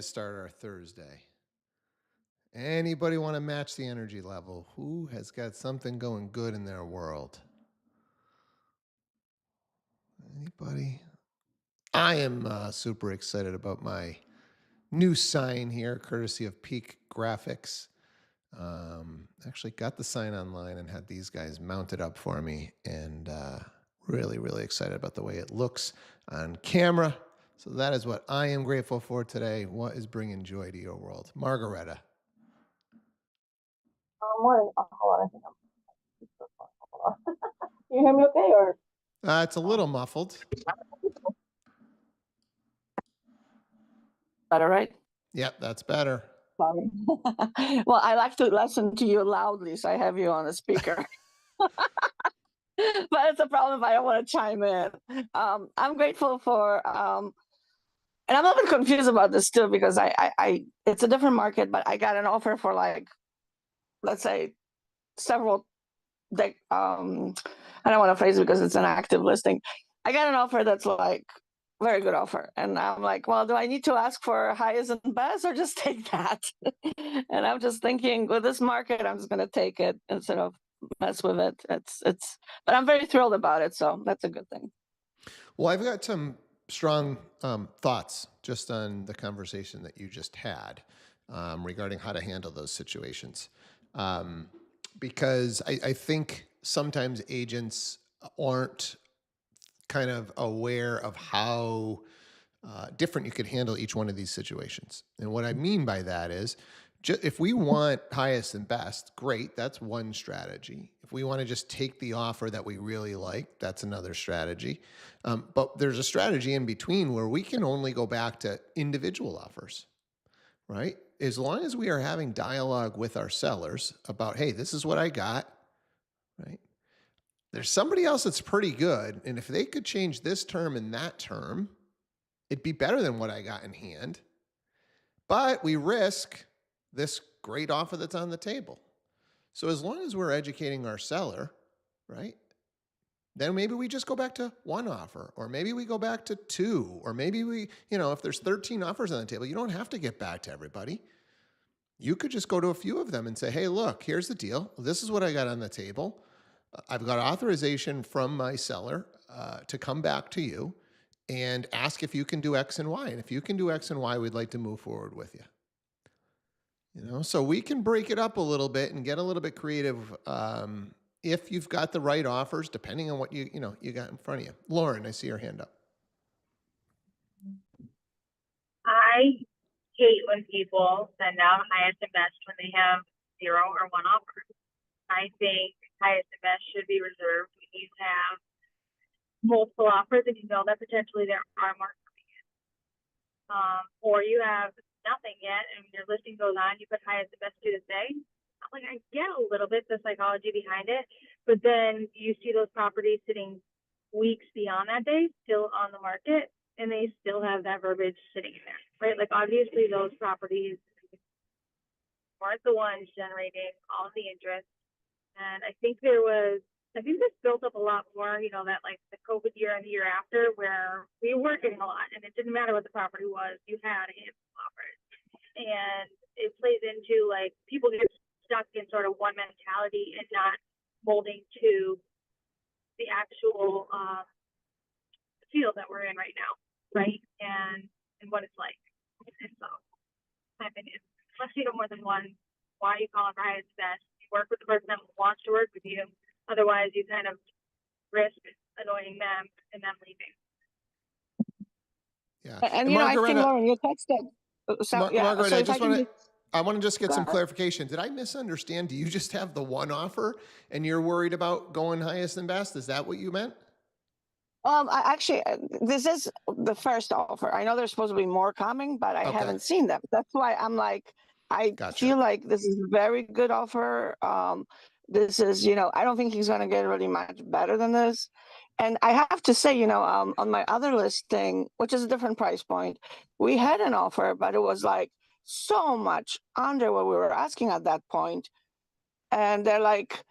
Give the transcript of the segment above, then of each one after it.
start our Thursday? Anybody want to match the energy level? Who has got something going good in their world? Anybody? I am super excited about my new sign here, courtesy of Peak Graphics. Actually got the sign online and had these guys mount it up for me, and really, really excited about the way it looks on camera. So that is what I am grateful for today. What is bringing joy to your world? Margareta. Morning. Oh, hold on. I think hold on. Can you hear me okay? Or It's a little muffled. better, right? Yep, that's better. Sorry. Well, I like to listen to you loudly, so I have you on a speaker. But it's a problem if I don't want to chime in. I'm grateful for, and I'm a little bit confused about this too because it's a different market, but I got an offer for like, let's say, several. I don't want to phrase it because it's an active listing. I got an offer that's like very good offer, and I'm like, well, do I need to ask for highest and best or just take that? And I'm just thinking, with this market, I'm just going to take it instead of mess with it. But I'm very thrilled about it, so that's a good thing. Well, I've got some strong thoughts just on the conversation that you just had regarding how to handle those situations. Because I think sometimes agents aren't kind of aware of how different you could handle each one of these situations. And what I mean by that is, if we want highest and best, great, that's one strategy. If we want to just take the offer that we really like, that's another strategy. But there's a strategy in between where we can only go back to individual offers, right? As long as we are having dialogue with our sellers about, hey, this is what I got, right? There's somebody else that's pretty good. And if they could change this term and that term, it'd be better than what I got in hand. But we risk this great offer that's on the table. So as long as we're educating our seller, right, then maybe we just go back to one offer, or maybe we go back to two, or maybe we, if there's 13 offers on the table, you don't have to get back to everybody. You could just go to a few of them and say, hey, look, here's the deal. This is what I got on the table. I've got authorization from my seller to come back to you and ask if you can do X and Y. And if you can do X and Y, we'd like to move forward with you. So we can break it up a little bit and get a little bit creative if you've got the right offers, depending on what you got in front of you. Lauren, I see your hand up. I hate when people send out highest and best when they have 0 or 1 offer. I think highest and best should be reserved when you have multiple offers and you know that potentially there are more coming in. Or you have nothing yet and your listing goes on, you put highest and best to this day. Like, I get a little bit the psychology behind it, but then you see those properties sitting weeks beyond that day still on the market, and they still have that verbiage sitting in there, right? Like, obviously those properties weren't the ones generating all the interest. And I think this built up a lot more, that like the COVID year and the year after, where we were getting a lot and it didn't matter what the property was, you had a handful of offers. And it plays into like people get stuck in sort of one mentality and not molding to the actual field that we're in right now, right? And what it's like. And so, my opinion, unless you have more than one, why you call it highest best? You work with the person that wants to work with you. Otherwise, you kind of risk annoying them and them leaving. Yeah, And I think, Lauren, you texted. Margaret, I want to just get some clarification. Did I misunderstand? Do you just have the one offer and you're worried about going highest and best? Is that what you meant? This is the first offer. I know there's supposed to be more coming, but I haven't seen them. That's why I'm like, I feel like this is a very good offer. This is, I don't think he's going to get really much better than this. And I have to say, on my other listing, which is a different price point, we had an offer, but it was like so much under what we were asking at that point. And they're like,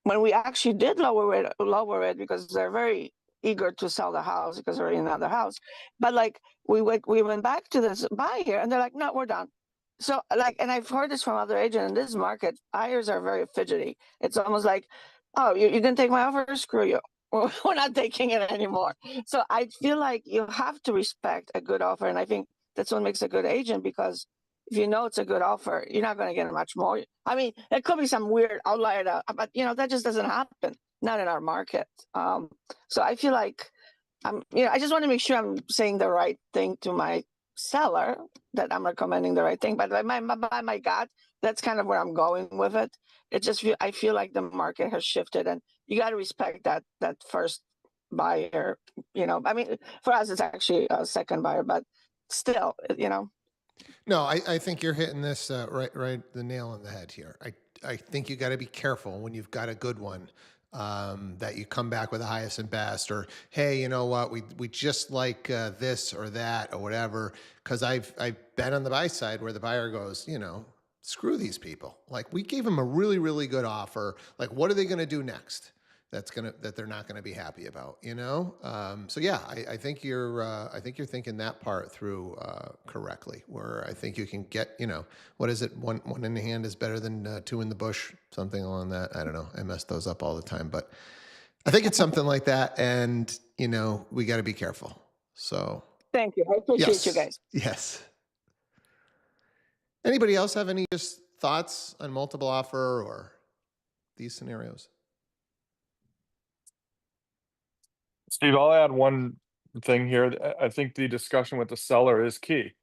when we actually did lower it because they're very, eager to sell the house because they're in another house. But like we went back to this buyer and they're like, no, we're done. So like, and I've heard this from other agents in this market, buyers are very fidgety. It's almost like, oh, you didn't take my offer, screw you. We're not taking it anymore. So I feel like you have to respect a good offer. And I think that's what makes a good agent, because if you know it's a good offer, you're not going to get much more. I mean, it could be some weird outlier, but that just doesn't happen. Not in our market. So I feel like I just want to make sure I'm saying the right thing to my seller, that I'm recommending the right thing. But by my gut, that's kind of where I'm going with it. I feel like the market has shifted, and you got to respect that first buyer. I mean, for us, it's actually a second buyer, but still. No, I think you're hitting this right the nail on the head here. I think you got to be careful when you've got a good one, that you come back with the highest and best, or hey, you know what, we just like this or that or whatever. Because I've been on the buy side where the buyer goes, screw these people. Like, we gave them a really, really good offer. Like, what are they going to do next? That they're not going to be happy about, So yeah, I think you're thinking that part through correctly. Where I think you can get, what is it? One in the hand is better than two in the bush, something along that. I don't know. I mess those up all the time, but I think it's something like that. And we got to be careful. So thank you. I appreciate you guys. Yes. Anybody else have any just thoughts on multiple offer or these scenarios? Steve, I'll add one thing here. I think the discussion with the seller is key.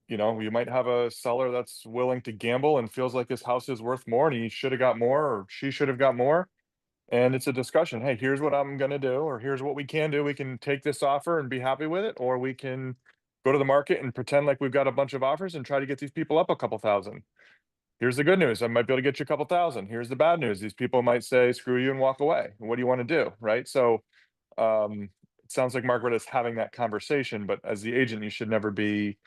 You might have a seller that's willing to gamble and feels like his house is worth more and he should have got more, or she should have got more. And it's a discussion. Hey, here's what I'm going to do, or here's what we can do. We can take this offer and be happy with it, or we can go to the market and pretend like we've got a bunch of offers and try to get these people up a couple thousand. Here's the good news. I might be able to get you a couple thousand. Here's the bad news. These people might say, screw you, and walk away. What do you want to do? Right. So it sounds like Margaret is having that conversation, but as the agent, you should never be,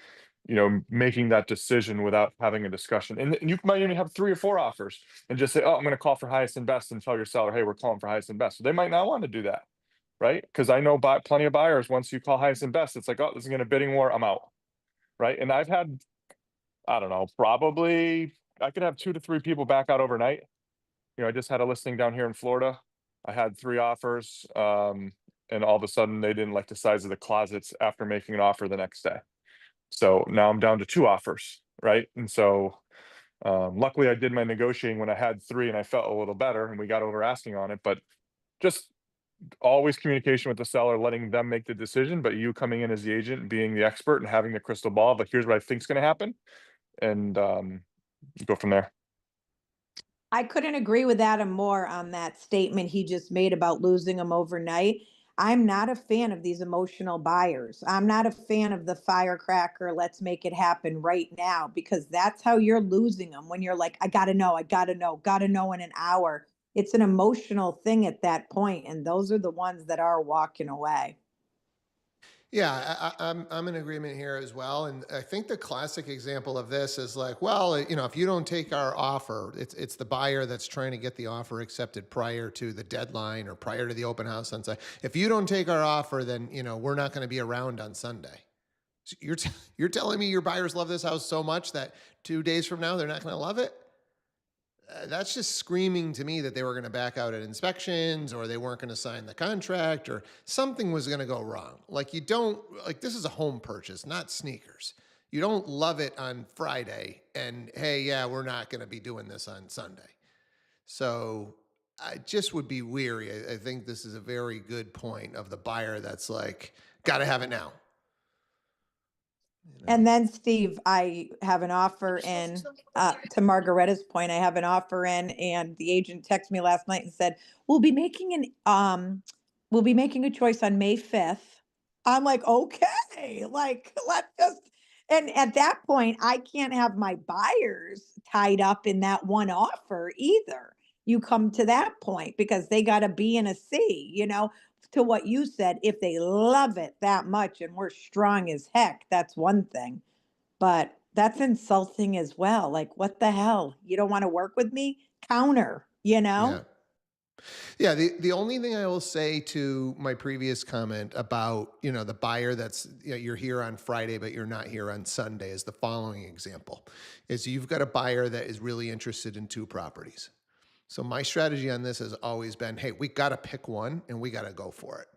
making that decision without having a discussion. And you might even have 3 or 4 offers and just say, oh, I'm going to call for highest and best, and tell your seller, hey, we're calling for highest and best. So they might not want to do that. Right. Because I know plenty of buyers, once you call highest and best, it's like, oh, this is going to bidding war, I'm out. Right. And I've had, I don't know, probably I could have 2 to 3 people back out overnight. I just had a listing down here in Florida. I had 3 offers. And all of a sudden they didn't like the size of the closets after making an offer the next day. So now I'm down to 2 offers, right? And so luckily I did my negotiating when I had 3 and I felt a little better and we got over asking on it. But just always communication with the seller, letting them make the decision, but you coming in as the agent, being the expert and having the crystal ball, but here's what I think is going to happen. And go from there. I couldn't agree with Adam more on that statement he just made about losing them overnight. I'm not a fan of these emotional buyers. I'm not a fan of the firecracker, let's make it happen right now, because that's how you're losing them. When you're like, I gotta know in an hour. It's an emotional thing at that point, and those are the ones that are walking away. Yeah, I'm in agreement here as well. And I think the classic example of this is like, well, if you don't take our offer, it's the buyer that's trying to get the offer accepted prior to the deadline or prior to the open house on Sunday. If you don't take our offer, then we're not going to be around on Sunday. So you're telling me your buyers love this house so much that 2 days from now they're not going to love it? That's just screaming to me that they were going to back out at inspections, or they weren't going to sign the contract, or something was going to go wrong. Like, this is a home purchase, not sneakers. You don't love it on Friday and, hey, yeah, we're not going to be doing this on Sunday. So I just would be weary. I think this is a very good point of the buyer that's like, got to have it now. And then, Steve, I have an offer in, to Margaretta's point, I have an offer in, and the agent texted me last night and said, we'll be making a choice on May 5th. I'm like, okay, like, let's just, and at that point, I can't have my buyers tied up in that one offer either. You come to that point because they got a B and a C, to what you said. If they love it that much and we're strong as heck, that's one thing. But that's insulting as well. Like, what the hell? You don't want to work with me? Counter, Yeah. Yeah, the only thing I will say to my previous comment about, the buyer that's, you're here on Friday but you're not here on Sunday is the following example. Is you've got a buyer that is really interested in two properties. So my strategy on this has always been, hey, we got to pick one and we got to go for it.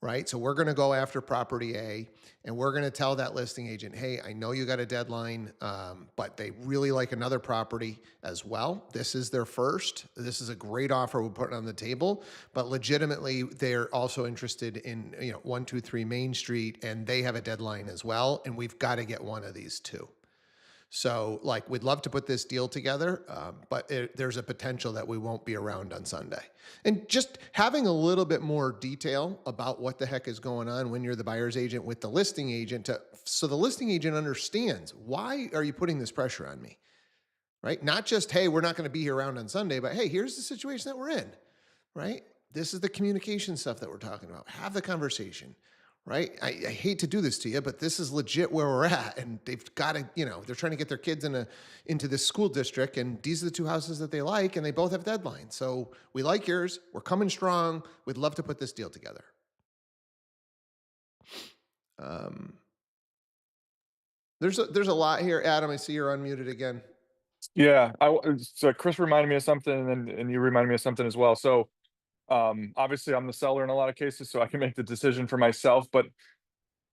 Right? So we're going to go after property A and we're going to tell that listing agent, hey, I know you got a deadline, but they really like another property as well. This is their first. This is a great offer we're putting on the table, but legitimately they're also interested in, 123 Main Street and they have a deadline as well. And we've got to get one of these two. So, like, we'd love to put this deal together, but there's a potential that we won't be around on Sunday. And just having a little bit more detail about what the heck is going on when you're the buyer's agent with the listing agent, so the listing agent understands, why are you putting this pressure on me? Right? Not just, hey, we're not going to be here around on Sunday, but hey, here's the situation that we're in. Right? This is the communication stuff that we're talking about. Have the conversation. Right? I hate to do this to you, but this is legit where we're at. And they've got to, they're trying to get their kids into this school district. And these are the two houses that they like, and they both have deadlines. So we like yours. We're coming strong. We'd love to put this deal together. There's a lot here. Adam, I see you're unmuted again. Yeah, so Chris reminded me of something, and you reminded me of something as well. So obviously I'm the seller in a lot of cases, so I can make the decision for myself, but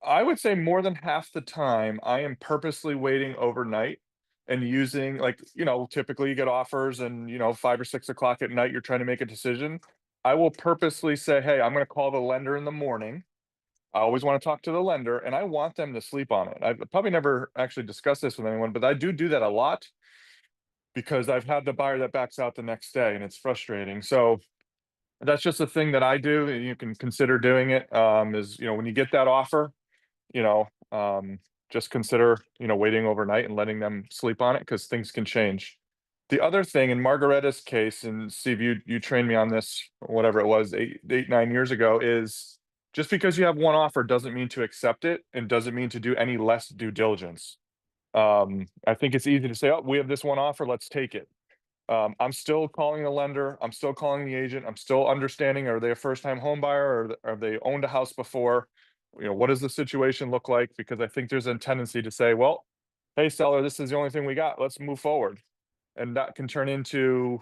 I would say more than half the time I am purposely waiting overnight and using, like, typically you get offers and 5 or 6 o'clock at night, you're trying to make a decision. I will purposely say, hey, I'm going to call the lender in the morning. I always want to talk to the lender and I want them to sleep on it. I've probably never actually discussed this with anyone, but I do that a lot because I've had the buyer that backs out the next day and it's frustrating. So that's just a thing that I do, and you can consider doing it. Is, when you get that offer, you know, just consider, waiting overnight and letting them sleep on it because things can change. The other thing in Margaretta's case, and Steve, you trained me on this, whatever it was, 9 years ago, is just because you have one offer doesn't mean to accept it and doesn't mean to do any less due diligence. I think it's easy to say, oh, we have this one offer, let's take it. I'm still calling the lender. I'm still calling the agent. I'm still understanding, are they a first time home buyer or have they owned a house before? What does the situation look like? Because I think there's a tendency to say, well, hey, seller, this is the only thing we got. Let's move forward. And that can turn into,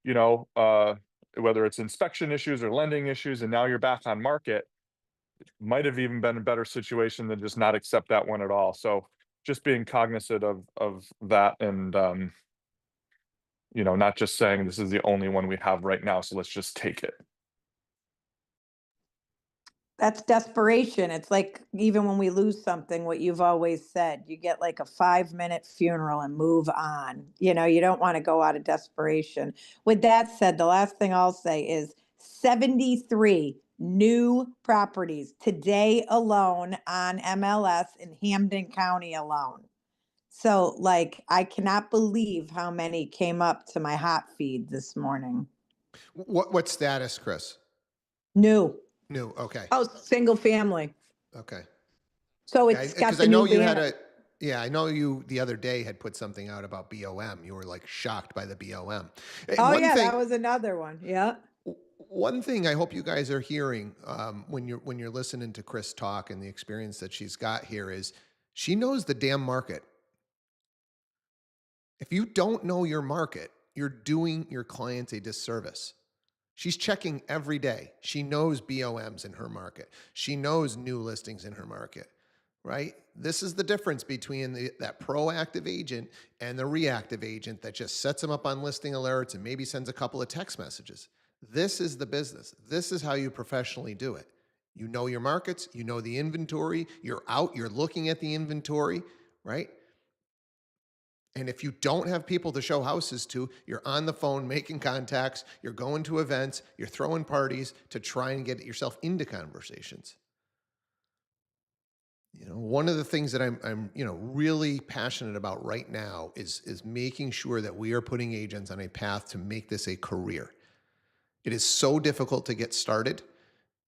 you know, uh, whether it's inspection issues or lending issues, and now you're back on market. Might have even been a better situation than just not accept that one at all. So just being cognizant of that, and not just saying this is the only one we have right now, so let's just take it. That's desperation. It's like, even when we lose something, what you've always said, you get like a 5-minute funeral and move on. You don't want to go out of desperation. With that said, the last thing I'll say is 73 new properties today alone on MLS in Hampden County alone. So, like, I cannot believe how many came up to my hot feed this morning. What status, Chris? New. New. Okay. Oh, single family. Okay. So Yeah, it's got because the I know new you had banner. I know you the other day had put something out about BOM. You were like shocked by the BOM. Oh One yeah, thing, that was another one. Yeah. one thing I hope you guys are hearing when you're listening to Chris talk and the experience that she's got here is she knows the damn market. If you don't know your market, you're doing your clients a disservice. She's checking every day. She knows BOMs in her market. She knows new listings in her market, right? This is the difference between that proactive agent and the reactive agent that just sets them up on listing alerts and maybe sends a couple of text messages. This is the business. This is how you professionally do it. You know your markets, you know the inventory, you're out, you're looking at the inventory, right? And if you don't have people to show houses to, you're on the phone making contacts, you're going to events, you're throwing parties to try and get yourself into conversations. One of the things that I'm really passionate about right now is making sure that we are putting agents on a path to make this a career. It is so difficult to get started,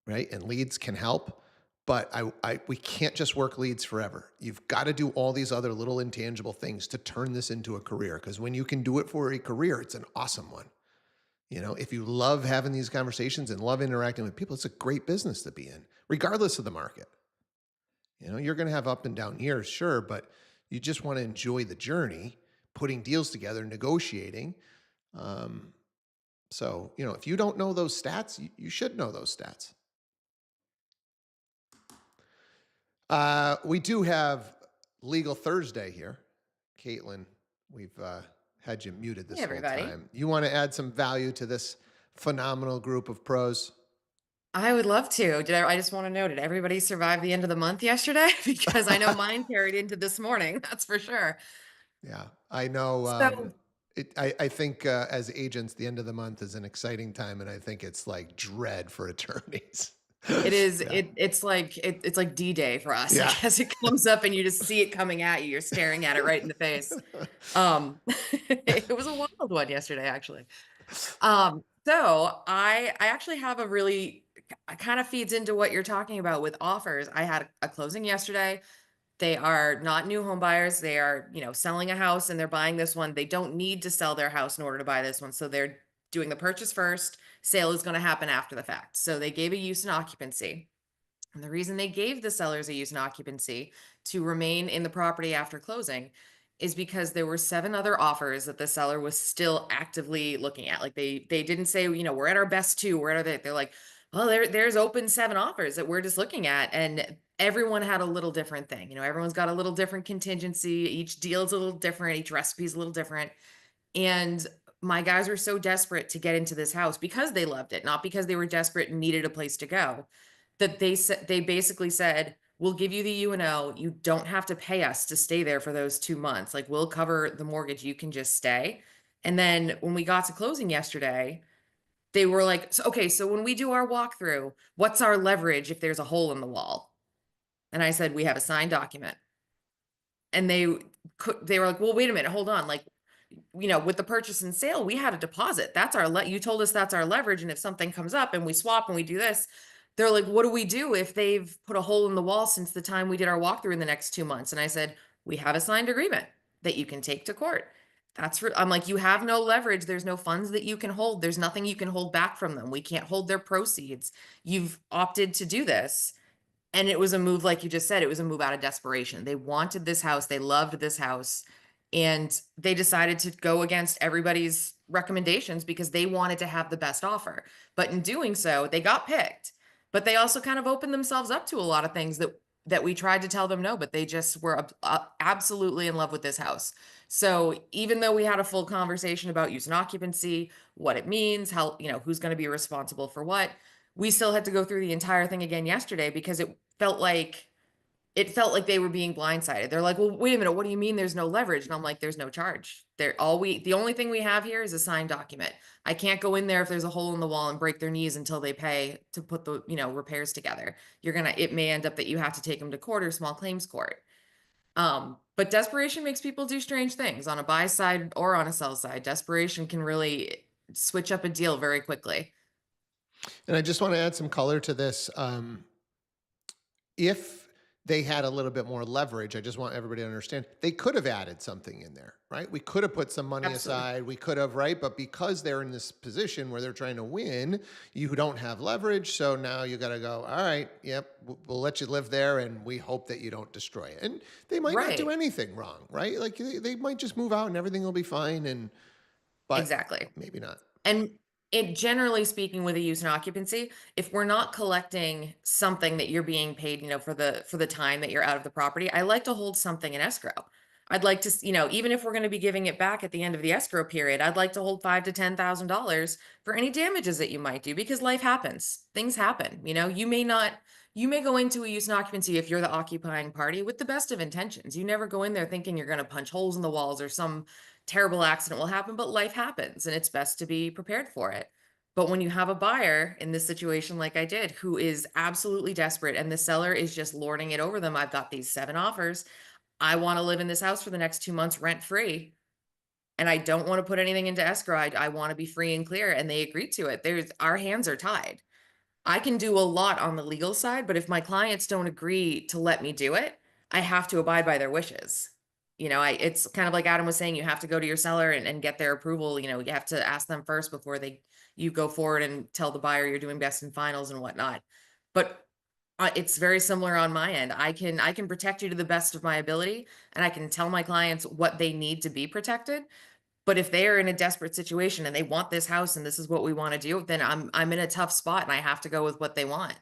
right? And leads can help. But we can't just work leads forever. You've got to do all these other little intangible things to turn this into a career. Because when you can do it for a career, it's an awesome one. If you love having these conversations and love interacting with people, it's a great business to be in, regardless of the market. You're going to have up and down years, sure, but you just want to enjoy the journey, putting deals together, negotiating. Um, if you don't know those stats, you should know those stats. We do have Legal Thursday here. Caitlin, we've had you muted this Hey, whole everybody. time. You want to add some value to this phenomenal group of pros? I would love to. I just want to know, did everybody survive the end of the month yesterday? Because I know mine carried into this morning, that's for sure. Yeah, I know. So I think as agents, the end of the month is an exciting time, and I think it's like dread for attorneys. it is, Yeah. it's like D-Day for us. Yeah. I guess it comes up and you just see it coming at you. You're staring at it right in the face. It was a wild one yesterday, actually. So I actually have a really kind of feeds into what you're talking about with offers. I had a closing yesterday. They are not new home buyers. They are, selling a house and they're buying this one. They don't need to sell their house in order to buy this one. So they're doing the purchase first. Sale is going to happen after the fact. So they gave a use and occupancy. And the reason they gave the sellers a use and occupancy to remain in the property after closing is because there were 7 other offers that the seller was still actively looking at. Like they didn't say, we're at our best 2. Where are they? They're like, well, there's open 7 offers that we're just looking at. And everyone had a little different thing. Everyone's got a little different contingency. Each deal is a little different. Each recipe is a little different. And my guys were so desperate to get into this house because they loved it, not because they were desperate and needed a place to go, that they basically said, we'll give you the UNO. You don't have to pay us to stay there for those 2 months. Like, we'll cover the mortgage. You can just stay. And then when we got to closing yesterday, they were like, okay, so when we do our walkthrough, what's our leverage if there's a hole in the wall? And I said, we have a signed document. And they were like, well, wait a minute, hold on. Like, with the purchase and sale, we had a deposit. That's you told us that's our leverage. And if something comes up and we swap and we do this, they're like, what do we do if they've put a hole in the wall since the time we did our walkthrough in the next 2 months? And I said, we have a signed agreement that you can take to court. I'm like, you have no leverage. There's no funds that you can hold. There's nothing you can hold back from them. We can't hold their proceeds. You've opted to do this. And it was a move, like you just said, it was a move out of desperation. They wanted this house. They loved this house. And they decided to go against everybody's recommendations because they wanted to have the best offer. But in doing so, they got picked. But they also kind of opened themselves up to a lot of things that we tried to tell them no, but they just were absolutely in love with this house. So even though we had a full conversation about use and occupancy, what it means, how, who's going to be responsible for what, we still had to go through the entire thing again yesterday because it felt like they were being blindsided. They're like, well, wait a minute, what do you mean there's no leverage? And I'm like, there's no charge. The only thing we have here is a signed document. I can't go in there if there's a hole in the wall and break their knees until they pay to put the, repairs together. It may end up that you have to take them to court or small claims court. But desperation makes people do strange things on a buy side or on a sell side. Desperation can really switch up a deal very quickly. And I just want to add some color to this. If they had a little bit more leverage, I just want everybody to understand, they could have added something in there, right? We could have put some money aside. We could have, right? But because they're in this position where they're trying to win, you don't have leverage. So now you got to go, all right, yep, we'll let you live there. And we hope that you don't destroy it. And they might not do anything wrong, right? Like they might just move out and everything will be fine. But exactly, maybe not. And generally speaking, with a use and occupancy, if we're not collecting something that you're being paid, for the time that you're out of the property, I like to hold something in escrow. I'd like to, even if we're going to be giving it back at the end of the escrow period, I'd like to hold $5,000 to $10,000 for any damages that you might do, because life happens. Things happen. You may go into a use and occupancy if you're the occupying party with the best of intentions. You never go in there thinking you're going to punch holes in the walls or some terrible accident will happen, but life happens and it's best to be prepared for it. But when you have a buyer in this situation, like I did, who is absolutely desperate and the seller is just lording it over them, I've got these 7 offers. I want to live in this house for the next 2 months rent free. And I don't want to put anything into escrow. I want to be free and clear. And they agreed to it. Our hands are tied. I can do a lot on the legal side, but if my clients don't agree to let me do it, I have to abide by their wishes. It's kind of like Adam was saying, you have to go to your seller and get their approval. You have to ask them first before you go forward and tell the buyer you're doing best in finals and whatnot. But it's very similar on my end. I can protect you to the best of my ability, and I can tell my clients what they need to be protected. But if they are in a desperate situation and they want this house and this is what we want to do, then I'm in a tough spot and I have to go with what they want.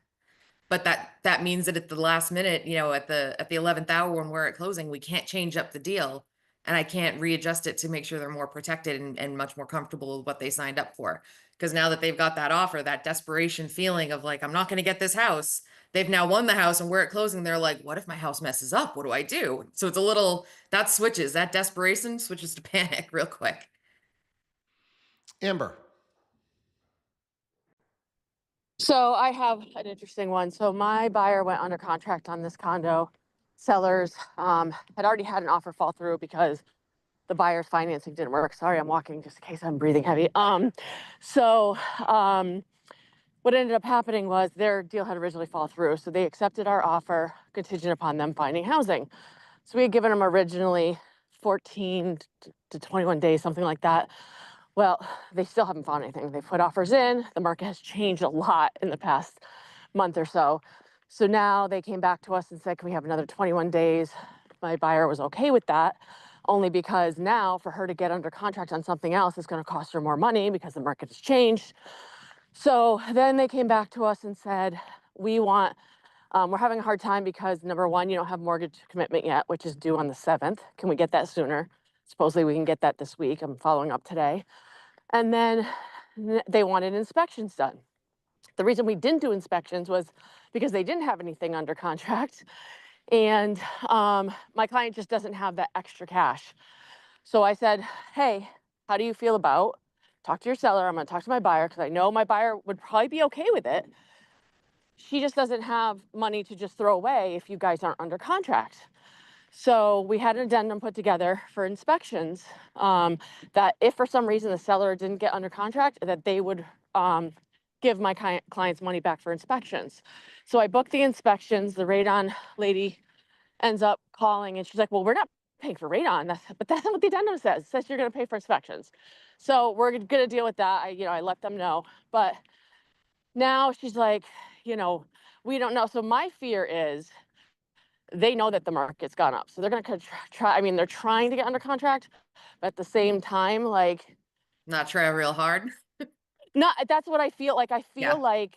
But that means that at the last minute, at the 11th hour when we're at closing, we can't change up the deal, and I can't readjust it to make sure they're more protected and much more comfortable with what they signed up for. Because now that they've got that offer, that desperation feeling of like, I'm not going to get this house. They've now won the house and we're at closing. They're like, what if my house messes up? What do I do? So it's a little, that desperation switches to panic real quick. Amber. So I have an interesting one. So my buyer went under contract on this condo. Sellers had already had an offer fall through because the buyer's financing didn't work. Sorry, I'm walking just in case I'm breathing heavy. So what ended up happening was their deal had originally fall through. So they accepted our offer contingent upon them finding housing. So we had given them originally 14 to 21 days, something like that. Well, they still haven't found anything. They put offers in. The market has changed a lot in the past month or so. So now they came back to us and said, can we have another 21 days? My buyer was okay with that, only because now for her to get under contract on something else is going to cost her more money because the market has changed. So then they came back to us and said, we're having a hard time because number one, you don't have mortgage commitment yet, which is due on the 7th. Can we get that sooner? Supposedly we can get that this week. I'm following up today. And then they wanted inspections done. The reason we didn't do inspections was because they didn't have anything under contract. And my client just doesn't have that extra cash. So I said, hey, how do you feel about, talk to your seller. I'm going to talk to my buyer because I know my buyer would probably be okay with it. She just doesn't have money to just throw away if you guys aren't under contract. So we had an addendum put together for inspections that if for some reason the seller didn't get under contract, that they would give my clients money back for inspections. So I booked the inspections. The radon lady ends up calling and she's like, well, we're not paying for radon, but that's not what the addendum says. It says you're going to pay for inspections. So we're going to deal with that. I let them know. But now she's like, we don't know. So my fear is they know that the market's gone up. So they're going to try. I mean, they're trying to get under contract, but at the same time, like, Not try real hard. That's what I feel like. I feel Yeah. like,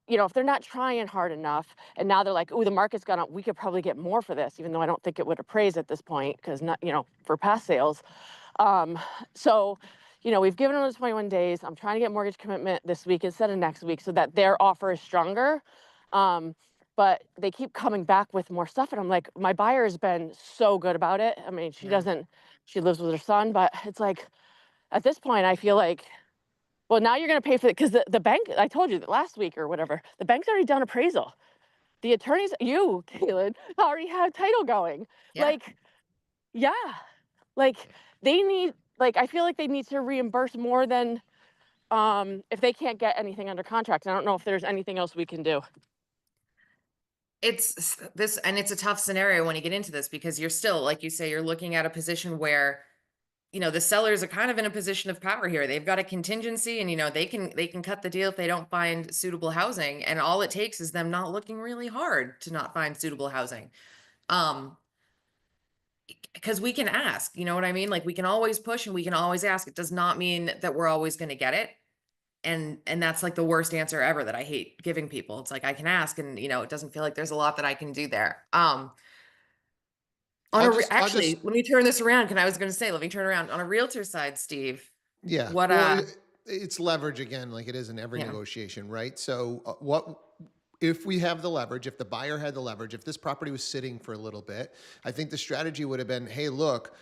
if they're not trying hard enough and now they're like, oh, the market's gone up, we could probably get more for this, even though I don't think it would appraise at this point because not, for past sales. So, we've given them those 21 days. I'm trying to get mortgage commitment this week instead of next week so that their offer is stronger. But they keep coming back with more stuff. And I'm like, my buyer has been so good about it. I mean, she lives with her son, but it's like, at this point, I feel like, well, now you're going to pay for it because the bank, I told you that last week or whatever, the bank's already done appraisal. The attorneys, you, Kaylin, already have title going. Yeah. They need, I feel like they need to reimburse more than if they can't get anything under contract. I don't know if there's anything else we can do. It's this, and it's a tough scenario when you get into this because you're still, like you say, you're looking at a position where, the sellers are kind of in a position of power here. They've got a contingency and, they can cut the deal if they don't find suitable housing. And all it takes is them not looking really hard to not find suitable housing. Because we can ask, you know what I mean? Like we can always push and we can always ask. It does not mean that we're always going to get it. And that's like the worst answer ever that I hate giving people. It's like, I can ask and, it doesn't feel like there's a lot that I can do there. Actually, let me turn this around. I was going to say, let me turn around on a realtor side, Steve. Yeah. What, it's leverage again, like it is in every negotiation, right? So what if we have the leverage, if the buyer had the leverage, if this property was sitting for a little bit, I think the strategy would have been, hey, look,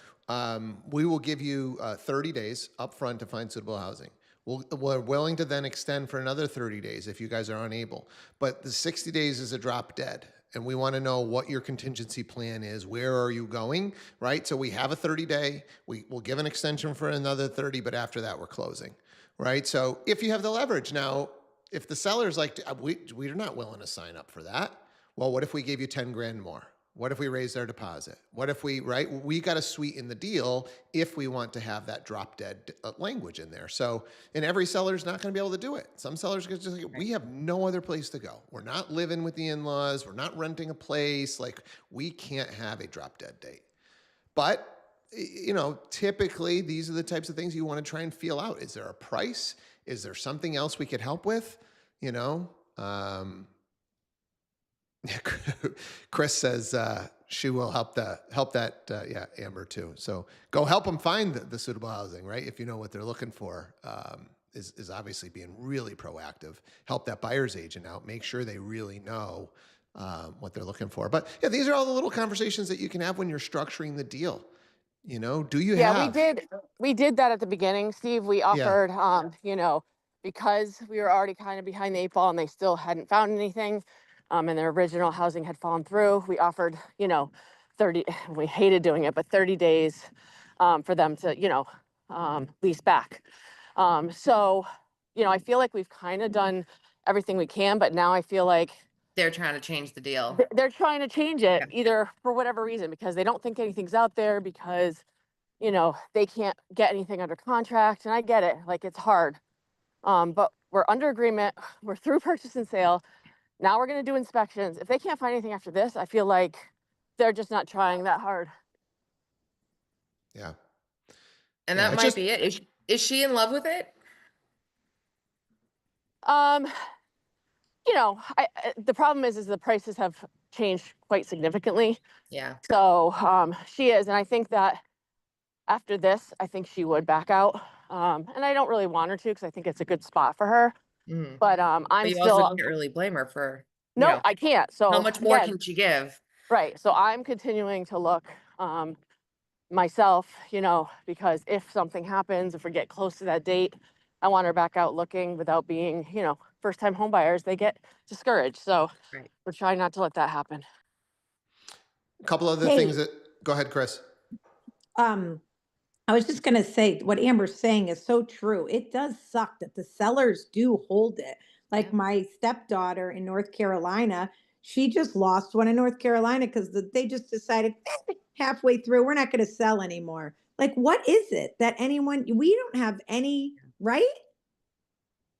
we will give you 30 days upfront to find suitable housing. We're willing to then extend for another 30 days if you guys are unable. But the 60 days is a drop dead. And we want to know what your contingency plan is. Where are you going, right? So we have a 30-day. We'll give an extension for another 30, but after that, we're closing, right? So if you have the leverage. Now, if the seller's like, we're not willing to sign up for that. Well, what if we gave you 10 grand more? What if we raise their deposit? What if we, right? We got to sweeten the deal if we want to have that drop dead language in there. So, and every seller is not going to be able to do it. Some sellers are just like, we have no other place to go. We're not living with the in-laws. We're not renting a place. Like, we can't have a drop dead date. But, you know, typically these are the types of things you want to try and feel out. Is there a price? Is there something else we could help with? You know, Chris says she will help that. Yeah, Amber too. So go help them find the suitable housing, right? If you know what they're looking for, is obviously being really proactive. Help that buyer's agent out. Make sure they really know what they're looking for. But yeah, these are all the little conversations that you can have when you're structuring the deal. You know, do you Yeah, have? we did that at the beginning, Steve. We offered, you know, because we were already kind of behind the 8 ball and they still hadn't found anything, and their original housing had fallen through. We offered, you know, 30, we hated doing it, but 30 days for them to, you know, lease back. So, you know, I feel like we've kind of done everything we can, but now I feel like They're trying to change the deal. they're trying to change it Yeah. either for whatever reason, because they don't think anything's out there, because, you know, they can't get anything under contract. And I get it, like, it's hard. But we're under agreement, we're through purchase and sale. Now we're going to do inspections. If they can't find anything after this, I feel like they're just not trying that hard. Yeah. And Yeah, that it's might just- be it. Is she in love with it? You know, the problem is the prices have changed quite significantly. Yeah. So she is, and I think that after this, I think she would back out. And I don't really want her to, because I think it's a good spot for her. Mhm. But But you also can't really blame her for, you no, know, I can't. So how much more again, can she give? right. So I'm continuing to look myself, you know, because if something happens, if we get close to that date, I want her back out looking without being, you know, first time home buyers, they get discouraged. So Right. we're trying not to let that happen. a couple other Hey. things that, go ahead, Chris. I was just going to say what Amber's saying is so true. It does suck that the sellers do hold it. Like Yeah. my stepdaughter in North Carolina, she just lost one in North Carolina because they just decided halfway through, we're not going to sell anymore. Like, what is it that we don't have any, right?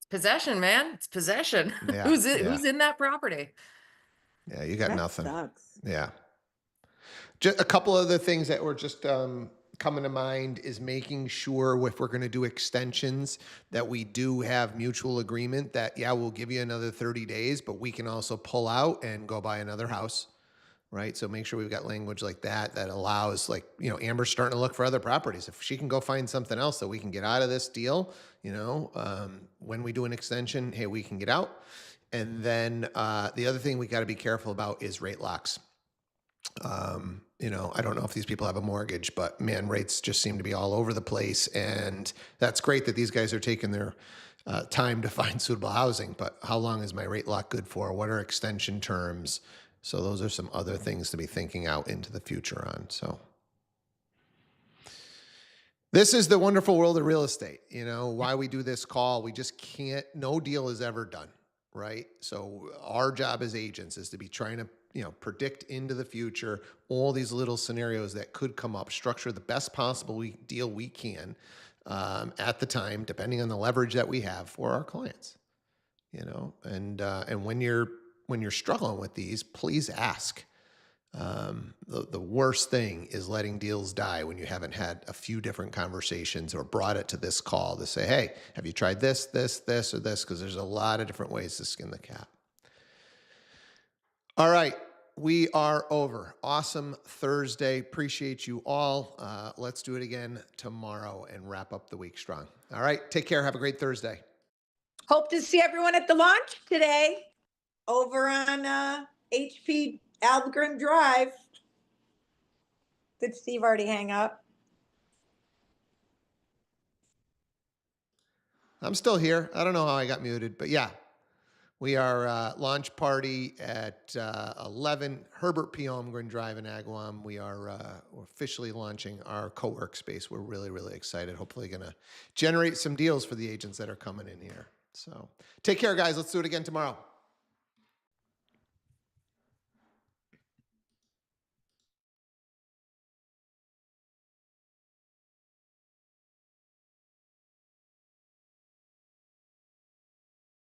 Possession, man. It's possession. Yeah, Who's yeah. in that property? Yeah, you got That nothing. sucks. Yeah. Just a couple other things that were just coming to mind is making sure if we're going to do extensions that we do have mutual agreement that, yeah, we'll give you another 30 days, but we can also pull out and go buy another house, right? So make sure we've got language like that allows, like, you know, Amber's starting to look for other properties. If she can go find something else that we can get out of this deal, you know, when we do an extension, hey, we can get out. And then the other thing we got to be careful about is rate locks. You know, I don't know if these people have a mortgage, but man, rates just seem to be all over the place. And that's great that these guys are taking their time to find suitable housing, but how long is my rate lock good for? What are extension terms? So those are some other things to be thinking out into the future on. So this is the wonderful world of real estate. You know, why we do this call, we just can't, no deal is ever done, right? So our job as agents is to be trying to, you know, predict into the future all these little scenarios that could come up, structure the best possible deal we can at the time, depending on the leverage that we have for our clients. You know, and when you're struggling with these, please ask. The worst thing is letting deals die when you haven't had a few different conversations or brought it to this call to say, hey, have you tried this, or this? Because there's a lot of different ways to skin the cat. All right. We are over. Awesome Thursday. Appreciate you all. Let's do it again tomorrow and wrap up the week strong. All right. Take care. Have a great Thursday. Hope to see everyone at the launch today over on HP Algrim Drive. Did Steve already hang up? I'm still here. I don't know how I got muted, but yeah. We are launch party at 11 Herbert P. Almgren Drive in Agawam. We are we're officially launching our co-work space. We're really, really excited. Hopefully going to generate some deals for the agents that are coming in here. So take care, guys. Let's do it again tomorrow.